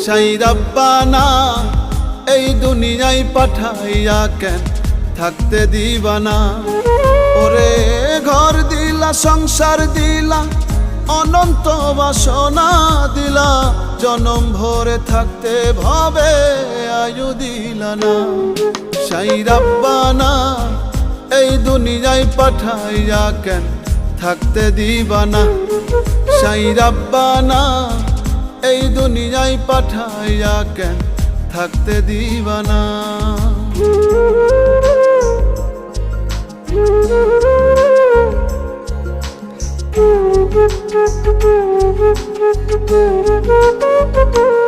সাই রাব্বানা এই দুনিয়ায় পাঠাইয়া কেন থাকতে দিবানা। ওরে ঘর দিলা, সংসার দিলা, অনন্ত বাসনা দিলা, জনম ভরে থাকতে ভাবে আয়ু দিলা না। সাই রাব্বানা এই দুনিয়ায় পাঠাইয়া কেন থাকতে দিবানা। সাই রাব্বানা এই দুনিয়ায় পাঠাইয়া কেন থাকতে দিবানা। Thank you.